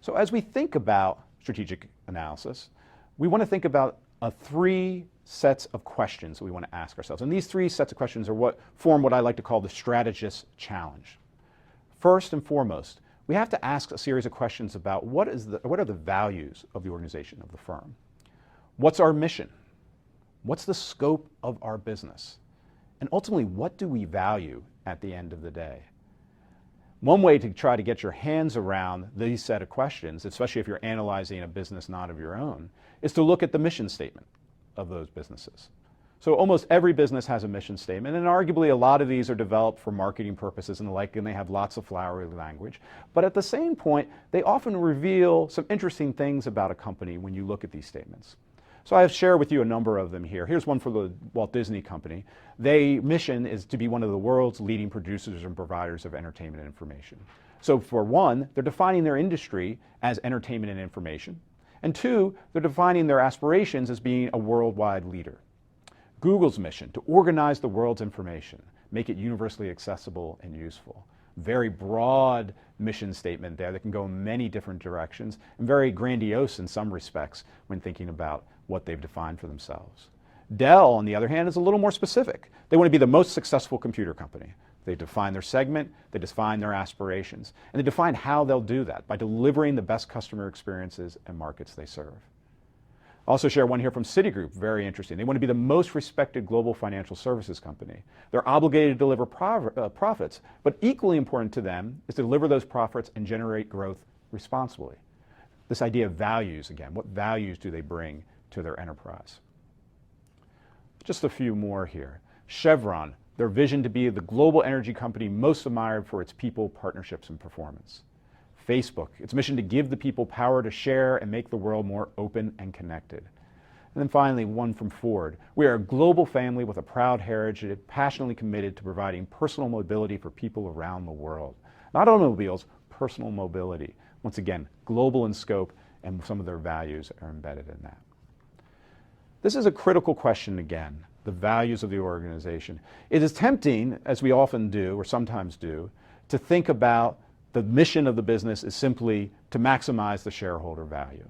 So as we think about strategic analysis, we want to think about three sets of questions that we want to ask ourselves. And these three sets of questions are what form what I like to call the Strategist challenge. First and foremost, we have to ask a series of questions about what are the values of the organization, of the firm. What's our mission? What's the scope of our business? And ultimately, what do we value at the end of the day? One way to try to get your hands around these set of questions, especially if you're analyzing a business not of your own, is to look at the mission statement of those businesses. So almost every business has a mission statement, and arguably a lot of these are developed for marketing purposes and the like, and they have lots of flowery language. But at the same point, they often reveal some interesting things about a company when you look at these statements. So I've shared with you a number of them here. Here's one for the Walt Disney Company. Their mission is to be one of the world's leading producers and providers of entertainment and information. So for one, they're defining their industry as entertainment and information. And two, they're defining their aspirations as being a worldwide leader. Google's mission, to organize the world's information, make it universally accessible and useful. Very broad mission statement there that can go in many different directions, and very grandiose in some respects when thinking about what they've defined for themselves. Dell, on the other hand, is a little more specific. They want to be the most successful computer company. They define their segment, they define their aspirations, and they define how they'll do that by delivering the best customer experiences and markets they serve. I'll also share one here from Citigroup, very interesting. They want to be the most respected global financial services company. They're obligated to deliver profits, but equally important to them is to deliver those profits and generate growth responsibly. This idea of values, again, what values do they bring to their enterprise? Just a few more here. Chevron, their vision to be the global energy company most admired for its people, partnerships, and performance. Facebook, its mission to give the people power to share and make the world more open and connected. And then finally, one from Ford. We are a global family with a proud heritage, passionately committed to providing personal mobility for people around the world. Not automobiles, personal mobility. Once again, global in scope, and some of their values are embedded in that. This is a critical question again, the values of the organization. It is tempting, as we often do, or sometimes do, to think about the mission of the business is simply to maximize the shareholder value.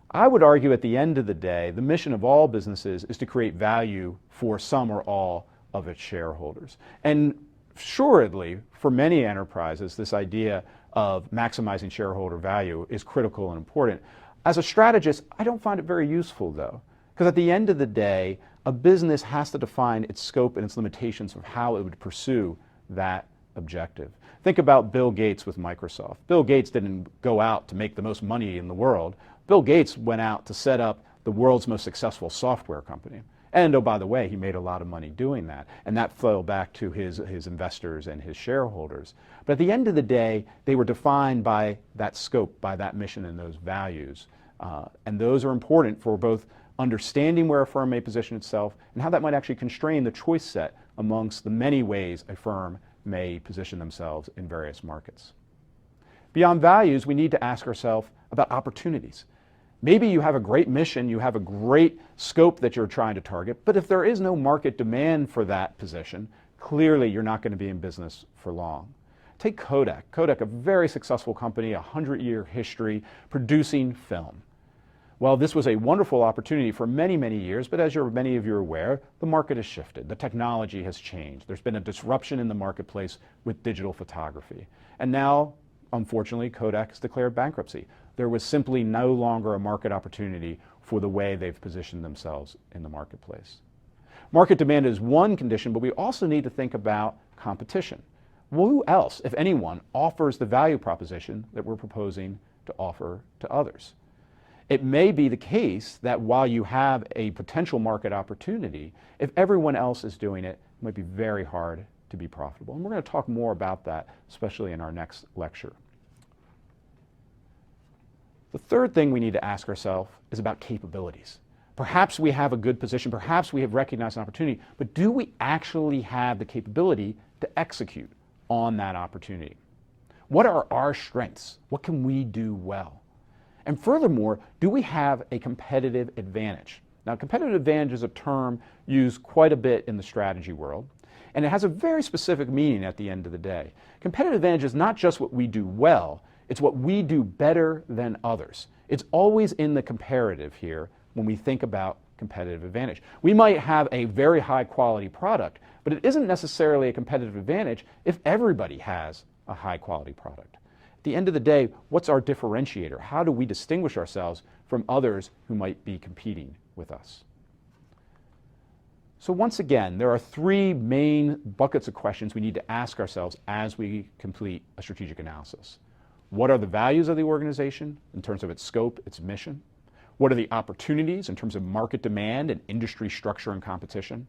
I would argue at the end of the day, the mission of all businesses is to create value for some or all of its shareholders. And assuredly, for many enterprises, this idea of maximizing shareholder value is critical and important. As a strategist, I don't find it very useful though, because at the end of the day, a business has to define its scope and its limitations of how it would pursue that objective. Think about Bill Gates with Microsoft. Bill Gates didn't go out to make the most money in the world. Bill Gates went out to set up the world's most successful software company. And oh, by the way, he made a lot of money doing that. And that fell back to his investors and his shareholders. But at the end of the day, they were defined by that scope, by that mission and those values. And those are important for both understanding where a firm may position itself and how that might actually constrain the choice set amongst the many ways a firm may position themselves in various markets. Beyond values, we need to ask ourselves about opportunities. Maybe you have a great mission, you have a great scope that you're trying to target, but if there is no market demand for that position, clearly you're not going to be in business for long. Take Kodak. Kodak, a very successful company, 100-year history, producing film. Well, this was a wonderful opportunity for many, many years, but as many of you are aware, the market has shifted. The technology has changed. There's been a disruption in the marketplace with digital photography. And now, unfortunately, Kodak has declared bankruptcy. There was simply no longer a market opportunity for the way they've positioned themselves in the marketplace. Market demand is one condition, but we also need to think about competition. Who else, if anyone, offers the value proposition that we're proposing to offer to others? It may be the case that while you have a potential market opportunity, if everyone else is doing it, it might be very hard to be profitable. And we're going to talk more about that, especially in our next lecture. The third thing we need to ask ourselves is about capabilities. Perhaps we have a good position, perhaps we have recognized an opportunity, but do we actually have the capability to execute on that opportunity? What are our strengths? What can we do well? And furthermore, do we have a competitive advantage? Now, competitive advantage is a term used quite a bit in the strategy world, and it has a very specific meaning at the end of the day. Competitive advantage is not just what we do well, It's what we do better than others. It's always in the comparative here when we think about competitive advantage. We might have a very high quality product, but it isn't necessarily a competitive advantage if everybody has a high quality product. At the end of the day, what's our differentiator? How do we distinguish ourselves from others who might be competing with us? So once again, there are three main buckets of questions we need to ask ourselves as we complete a strategic analysis. What are the values of the organization in terms of its scope, its mission? What are the opportunities in terms of market demand and industry structure and competition?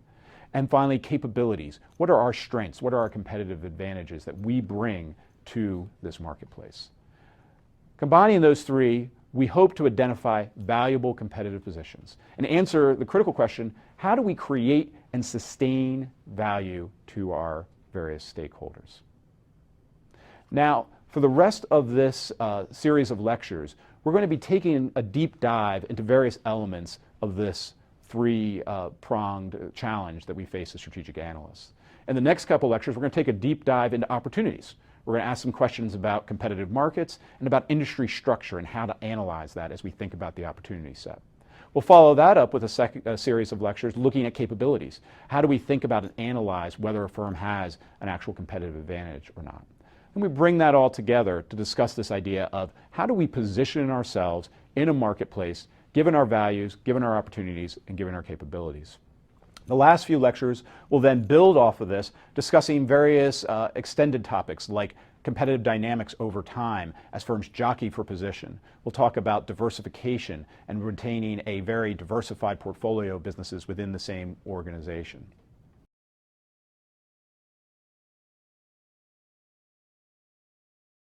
And finally, capabilities. What are our strengths? What are our competitive advantages that we bring to this marketplace? Combining those three, we hope to identify valuable competitive positions and answer the critical question, how do we create and sustain value to our various stakeholders? Now, for the rest of this series of lectures, we're going to be taking a deep dive into various elements of this three-pronged challenge that we face as strategic analysts. In the next couple lectures, we're going to take a deep dive into opportunities. We're going to ask some questions about competitive markets and about industry structure and how to analyze that as we think about the opportunity set. We'll follow that up with a series of lectures looking at capabilities. How do we think about and analyze whether a firm has an actual competitive advantage or not? And we bring that all together to discuss this idea of how do we position ourselves in a marketplace given our values, given our opportunities, and given our capabilities. The last few lectures will then build off of this, discussing various extended topics like competitive dynamics over time as firms jockey for position. We'll talk about diversification and retaining a very diversified portfolio of businesses within the same organization.